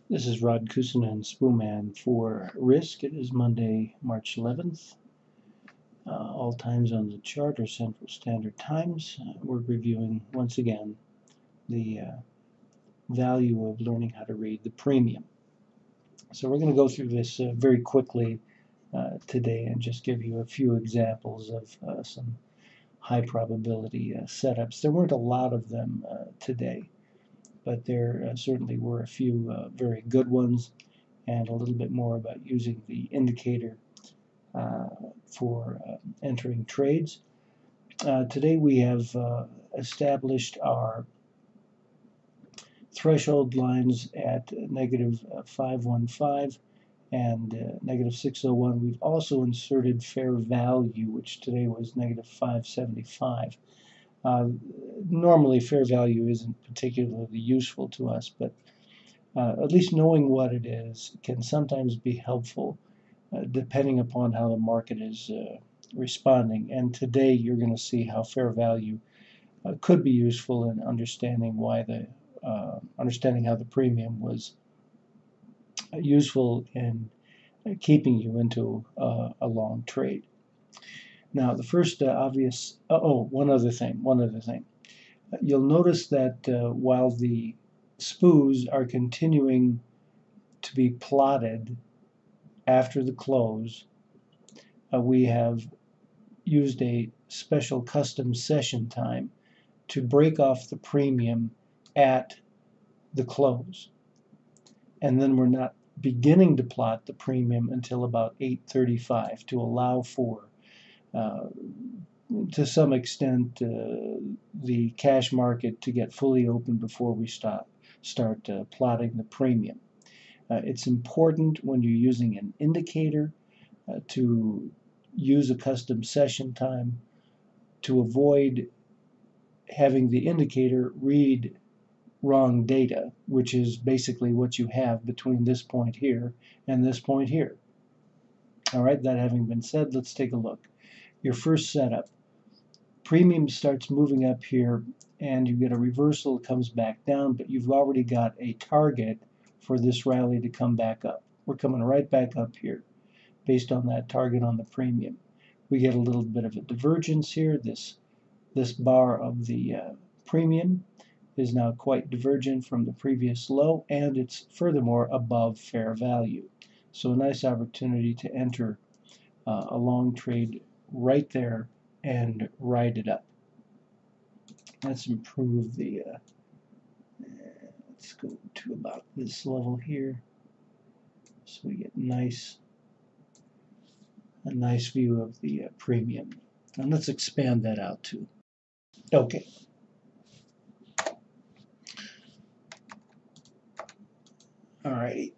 This is Rod Kusin Spooman for Risk. It is Monday, March 11th. All times on the chart are Central Standard Times. We're reviewing once again the value of learning how to read the premium. So we're going to go through this very quickly today and just give you a few examples of some high probability setups. There weren't a lot of them today, but there certainly were a few very good ones, and a little bit more about using the indicator for entering trades. Today we have established our threshold lines at negative 515 and negative 601. We've also inserted fair value, which today was negative 575. Normally fair value isn't particularly useful to us, but at least knowing what it is can sometimes be helpful depending upon how the market is responding. And today you're going to see how fair value could be useful in understanding why understanding how the premium was useful in keeping you into a long trade. Now, the first obvious, one other thing. You'll notice that while the Spoos are continuing to be plotted after the close, we have used a special custom session time to break off the premium at the close. And then we're not beginning to plot the premium until about 8:35 to allow for, to some extent, the cash market to get fully open before we start plotting the premium. It's important when you're using an indicator to use a custom session time to avoid having the indicator read wrong data, which is basically what you have between this point here and this point here. All right, that having been said, let's take a look. Your first setup. Premium starts moving up here, and you get a reversal, it comes back down, but you've already got a target for this rally to come back up. We're coming right back up here based on that target on the premium. We get a little bit of a divergence here. This bar of the premium is now quite divergent from the previous low, and it's furthermore above fair value. So a nice opportunity to enter a long trade right there and ride it up. Let's improve the, let's go to about this level here so we get a nice view of the premium. And let's expand that out too. Okay. Alrighty.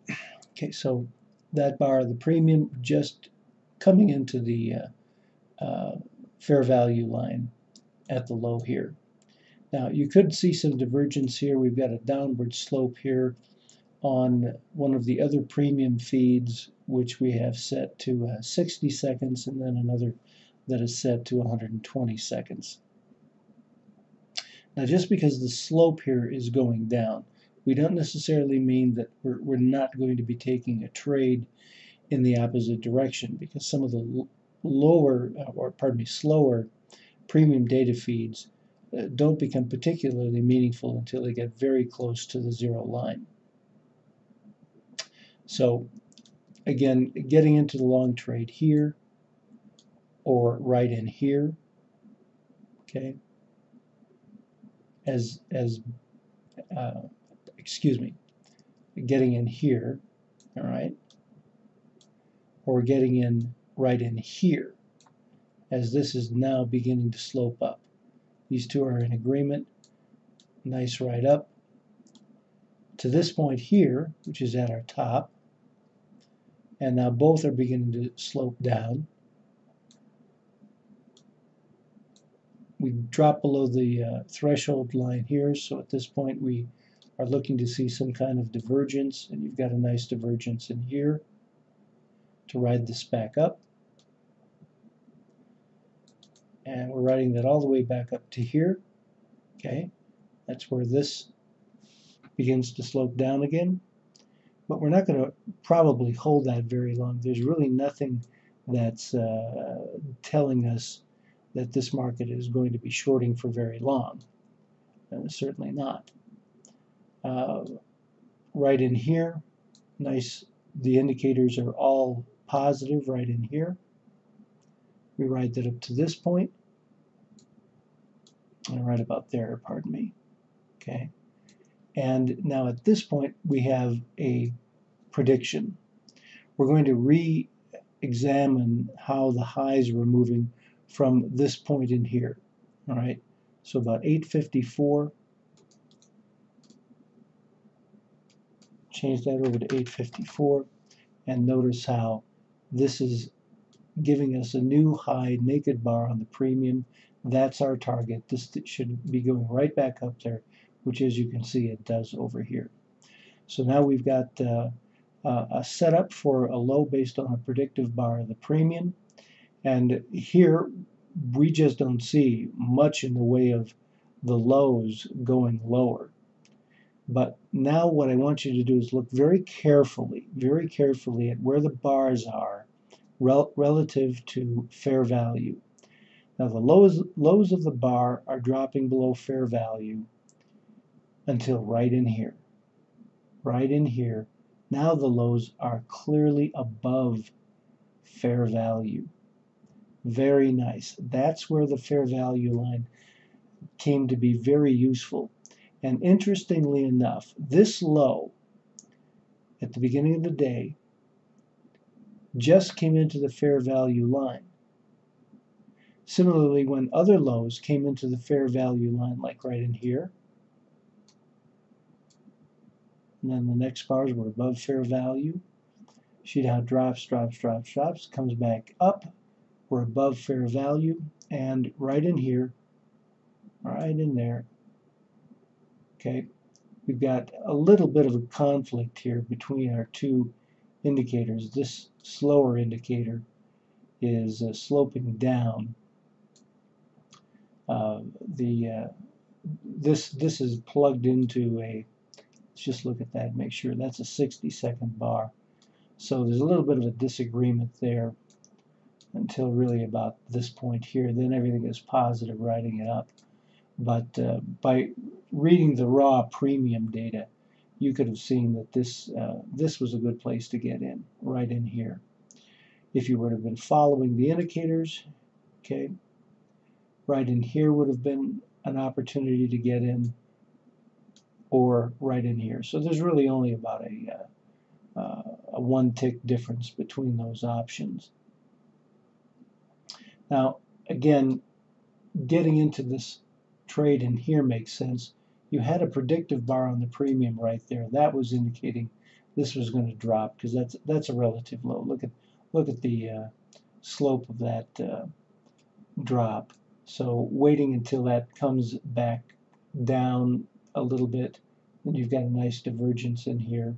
Okay, so that bar of the premium just coming into the fair value line at the low here. Now you could see some divergence here. We've got a downward slope here on one of the other premium feeds, which we have set to 60 seconds, and then another that is set to 120 seconds. Now just because the slope here is going down, we don't necessarily mean that we're not going to be taking a trade in the opposite direction, because some of the slower premium data feeds don't become particularly meaningful until they get very close to the zero line. So again, getting into the long trade here or right in here, okay, getting in here, all right, or getting in right in here, as this is now beginning to slope up. These two are in agreement. Nice right up to this point here, which is at our top, and now both are beginning to slope down. We drop below the threshold line here, so at this point we are looking to see some kind of divergence, and you've got a nice divergence in here to ride this back up. And we're riding that all the way back up to here. Okay, that's where this begins to slope down again. but we're not going to probably hold that very long. There's really nothing that's telling us that this market is going to be shorting for very long. Certainly not. Right in here, nice. The indicators are all positive right in here. We ride that up to this point, and right about there, pardon me. Okay. And now at this point, we have a prediction. We're going to re-examine how the highs were moving from this point in here. All right. So about 854. Change that over to 854, and notice how this is giving us a new high naked bar on the premium. That's our target. This should be going right back up there, which, as you can see, it does over here. So now we've got a setup for a low based on a predictive bar of the premium, and here we just don't see much in the way of the lows going lower. But now what I want you to do is look very carefully at where the bars are relative to fair value. Now the lows of the bar are dropping below fair value until right in here. Right in here. Now the lows are clearly above fair value. Very nice. That's where the fair value line came to be very useful. And interestingly enough, this low at the beginning of the day just came into the fair value line. Similarly, when other lows came into the fair value line, like right in here, and then the next bars were above fair value, see how it drops, comes back up, we're above fair value, and right in here, right in there, okay, we've got a little bit of a conflict here between our two indicators. This slower indicator is sloping down. This is plugged into a, let's just look at that, make sure that's a 60-second bar. So there's a little bit of a disagreement there until really about this point here. Then everything is positive, riding it up. But by reading the raw premium data, you could have seen that this was a good place to get in, right in here. If you would have been following the indicators, okay, right in here would have been an opportunity to get in, or right in here. So there's really only about a one-tick difference between those options. Now, again, getting into this trade in here makes sense. You had a predictive bar on the premium right there. That was indicating this was going to drop, because that's a relative low. Look at the slope of that drop. So waiting until that comes back down a little bit, then you've got a nice divergence in here.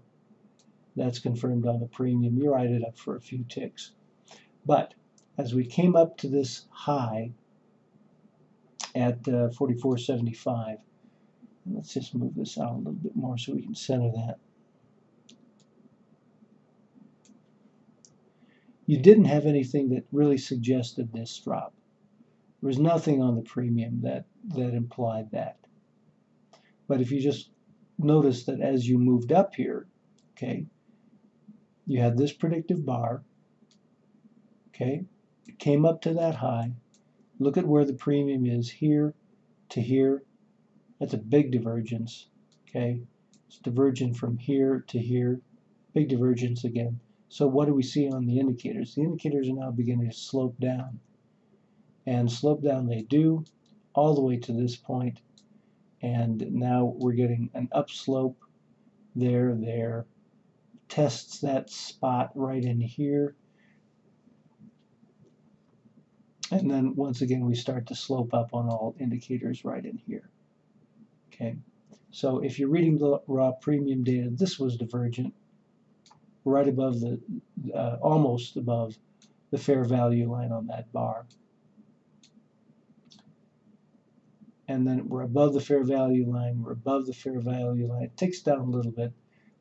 That's confirmed on the premium. You ride it up for a few ticks. But as we came up to this high at 44.75, let's just move this out a little bit more so we can center that. You didn't have anything that really suggested this drop. There was nothing on the premium that implied that. But if you just notice that as you moved up here, okay, you had this predictive bar, okay, it came up to that high. Look at where the premium is here to here. That's a big divergence, okay? It's divergent from here to here, big divergence again. So what do we see on the indicators? The indicators are now beginning to slope down. And slope down they do, all the way to this point. And now we're getting an upslope there, tests that spot right in here. And then once again, we start to slope up on all indicators right in here. Okay, so if you're reading the raw premium data, this was divergent, right above the, almost above the fair value line on that bar. And then we're above the fair value line, we're above the fair value line. It ticks down a little bit,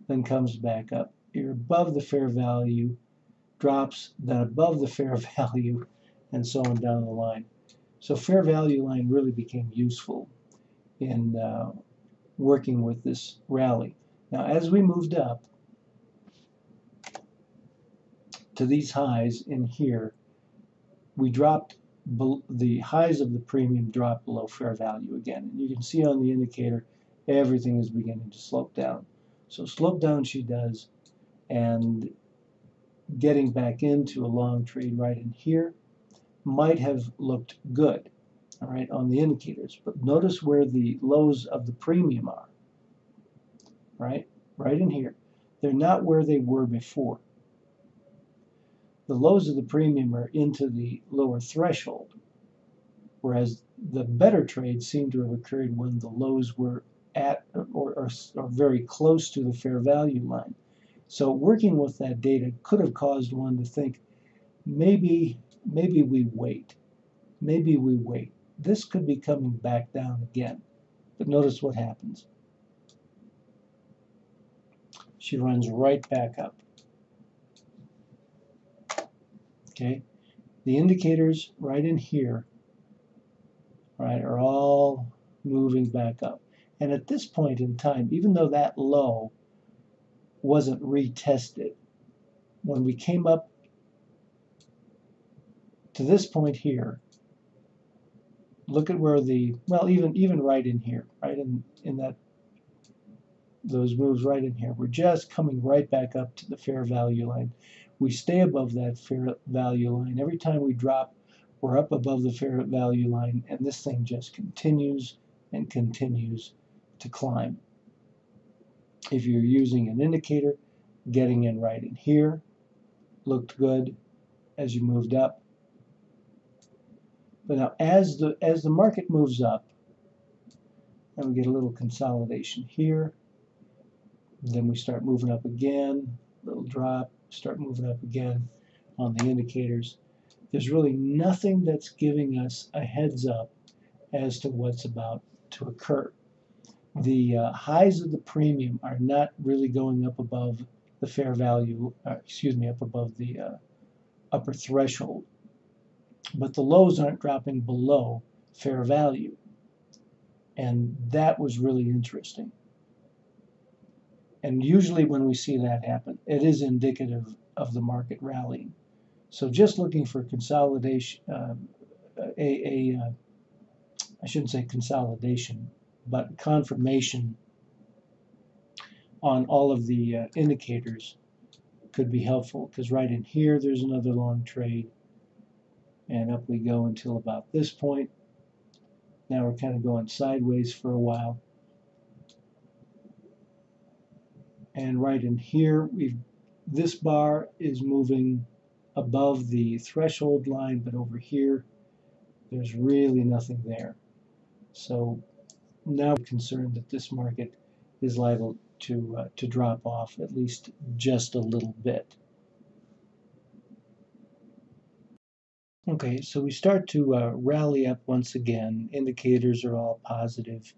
then comes back up. you're above the fair value, drops, then above the fair value, and so on down the line. So fair value line really became useful in working with this rally. Now, as we moved up to these highs in here, we dropped, the highs of the premium dropped below fair value again. And you can see on the indicator, everything is beginning to slope down. So slope down she does, and getting back into a long trade right in here might have looked good, all right, on the indicators. But notice where the lows of the premium are, right in here. They're not where they were before. The lows of the premium are into the lower threshold, whereas the better trades seem to have occurred when the lows were at or very close to the fair value line. So working with that data could have caused one to think, maybe we wait. Maybe we wait. This could be coming back down again. But notice what happens. She runs right back up. Okay, the indicators right in here, right, are all moving back up. And at this point in time, even though that low wasn't retested, when we came up to this point here, look at where the, well, even right in here, right in that, those moves right in here, we're just coming right back up to the fair value line. We stay above that fair value line. Every time we drop, we're up above the fair value line, and this thing just continues and continues to climb. If you're using an indicator, getting in right in here looked good as you moved up. But now as the market moves up, and we get a little consolidation here, then we start moving up again, little drop, start moving up again on the indicators. There's really nothing that's giving us a heads up as to what's about to occur. The highs of the premium are not really going up above the fair value, up above the upper threshold. But the lows aren't dropping below fair value. And that was really interesting. And usually when we see that happen, it is indicative of the market rallying. So just looking for consolidation, I shouldn't say consolidation, but confirmation on all of the indicators could be helpful, because right in here there's another long trade, and up we go until about this point. Now we're kind of going sideways for a while. And right in here, this bar is moving above the threshold line, but over here, there's really nothing there. So now we're concerned that this market is liable to drop off at least just a little bit. Okay, so we start to rally up once again. Indicators are all positive.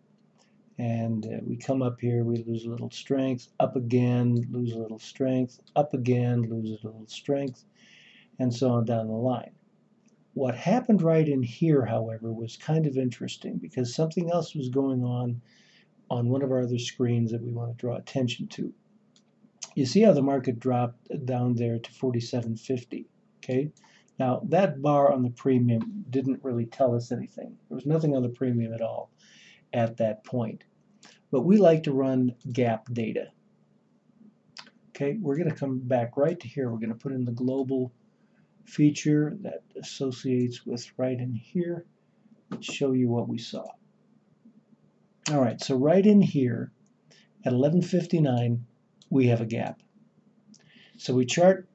And we come up here, we lose a little strength, up again, lose a little strength, up again, lose a little strength, and so on down the line. What happened right in here, however, was kind of interesting, because something else was going on one of our other screens that we want to draw attention to. You see how the market dropped down there to 47.50, okay? Now, that bar on the premium didn't really tell us anything. There was nothing on the premium at all at that point. But we like to run gap data. Okay, we're going to come back right to here. We're going to put in the global feature that associates with right in here. Let's show you what we saw. All right, so right in here at 11:59, we have a gap. So we chart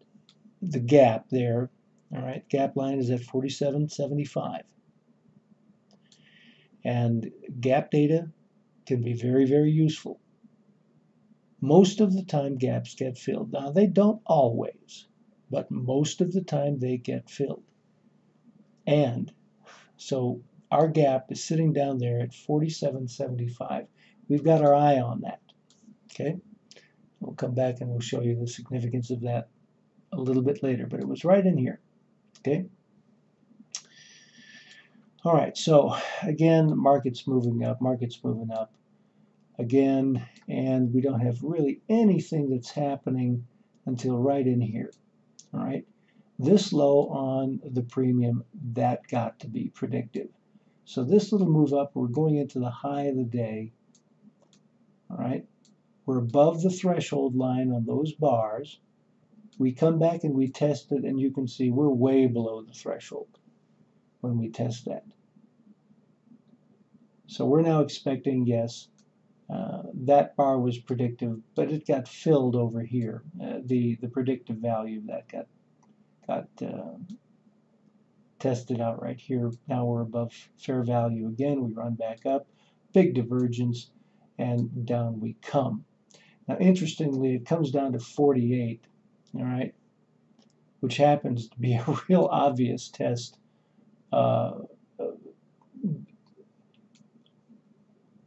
the gap there. All right, gap line is at 47.75. And gap data can be very, very useful. Most of the time gaps get filled. Now they don't always, but most of the time they get filled. And so our gap is sitting down there at 47.75. We've got our eye on that. Okay. We'll come back and we'll show you the significance of that a little bit later, but it was right in here. Okay. All right, so again, the market's moving up, again, and we don't have really anything that's happening until right in here. All right, this low on the premium, that got to be predictive. So this little move up, we're going into the high of the day. All right, we're above the threshold line on those bars. We come back and we test it, and you can see we're way below the threshold when we test that. So we're now expecting, yes, that bar was predictive, but it got filled over here. The predictive value of that got tested out right here. Now we're above fair value again. We run back up, big divergence, and down we come. Now, interestingly, it comes down to 48, all right, which happens to be a real obvious test.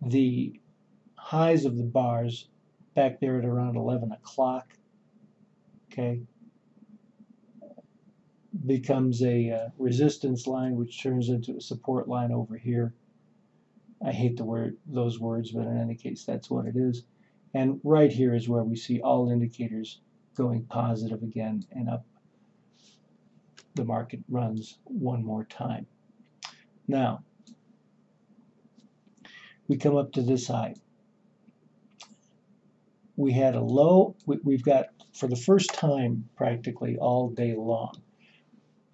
The highs of the bars back there at around 11 o'clock, okay, becomes a resistance line, which turns into a support line over here. I hate those words, but in any case, that's what it is. And right here is where we see all indicators going positive again, and up the market runs one more time. Now, we come up to this high. We had a low, we've got, for the first time practically all day long,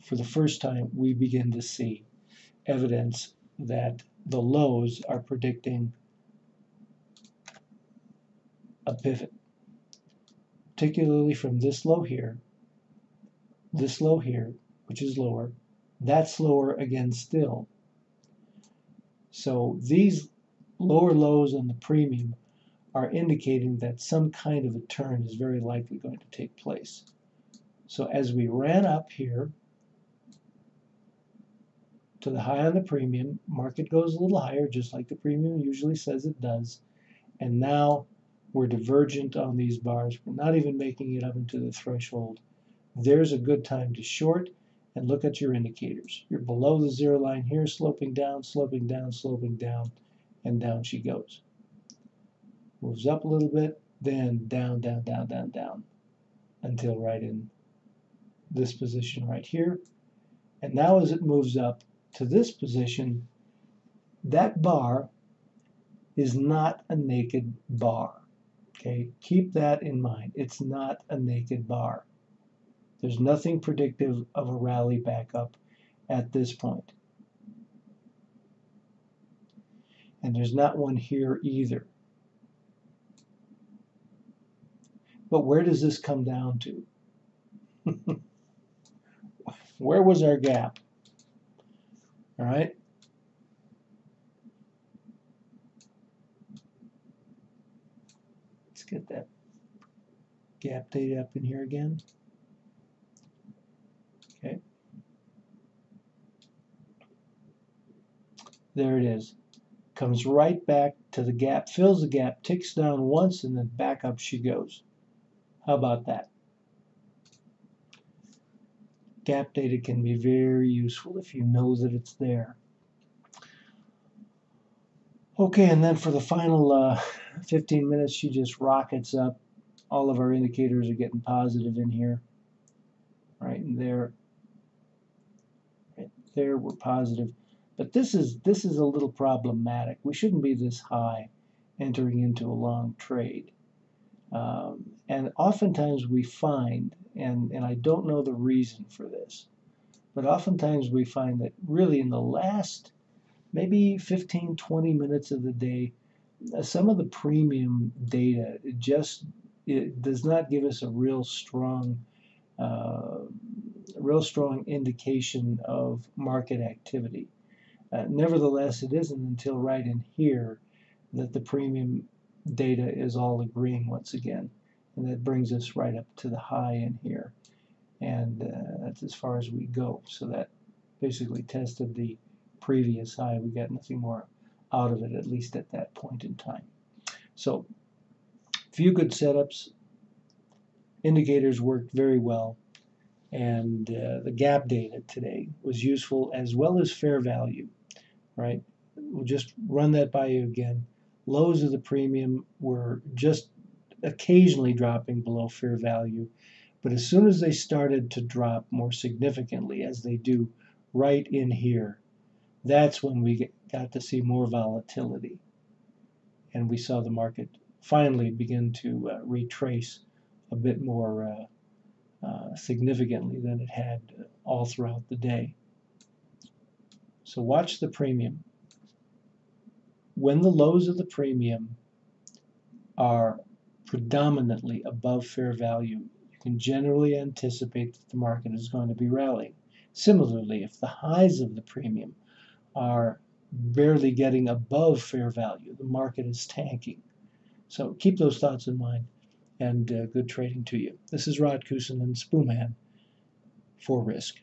for the first time we begin to see evidence that the lows are predicting a pivot, particularly from this low here, which is lower, that's lower again still. So these lower lows on the premium are indicating that some kind of a turn is very likely going to take place. So as we ran up here to the high on the premium, market goes a little higher, just like the premium usually says it does, and now we're divergent on these bars. We're not even making it up into the threshold. There's a good time to short, and look at your indicators. You're below the zero line here, sloping down, sloping down, sloping down, and down she goes. Moves up a little bit, then down, down, down, down, down, until right in this position right here. And now as it moves up to this position, that bar is not a naked bar. Okay, keep that in mind. It's not a naked bar. There's nothing predictive of a rally back up at this point. And there's not one here either. But where does this come down to? Where was our gap? All right. Let's get that gap data up in here again. Okay. There it is. Comes right back to the gap, fills the gap, ticks down once, and then back up she goes. How about that? Gap data can be very useful if you know that it's there. Okay, and then for the final 15 minutes, she just rockets up. All of our indicators are getting positive in here. Right in there. Right there, we're positive. But this is a little problematic. We shouldn't be this high entering into a long trade. And oftentimes we find, and I don't know the reason for this, but oftentimes we find that really in the last maybe 15, 20 minutes of the day, some of the premium data, it does not give us a real strong indication of market activity. Nevertheless, it isn't until right in here that the premium data is all agreeing once again, and that brings us right up to the high in here, and that's as far as we go. So that basically tested the previous high. We got nothing more out of it, at least at that point in time. So a few good setups, indicators worked very well, and the gap data today was useful, as well as fair value, right? We'll just run that by you again. Lows of the premium were just occasionally dropping below fair value, but as soon as they started to drop more significantly, as they do right in here, that's when we got to see more volatility, and we saw the market finally begin to retrace a bit more significantly than it had all throughout the day. So watch the premium. When the lows of the premium are predominantly above fair value, you can generally anticipate that the market is going to be rallying. Similarly, if the highs of the premium are barely getting above fair value, the market is tanking. So keep those thoughts in mind, and good trading to you. This is Rod Kusin and Spoon Man for Risk.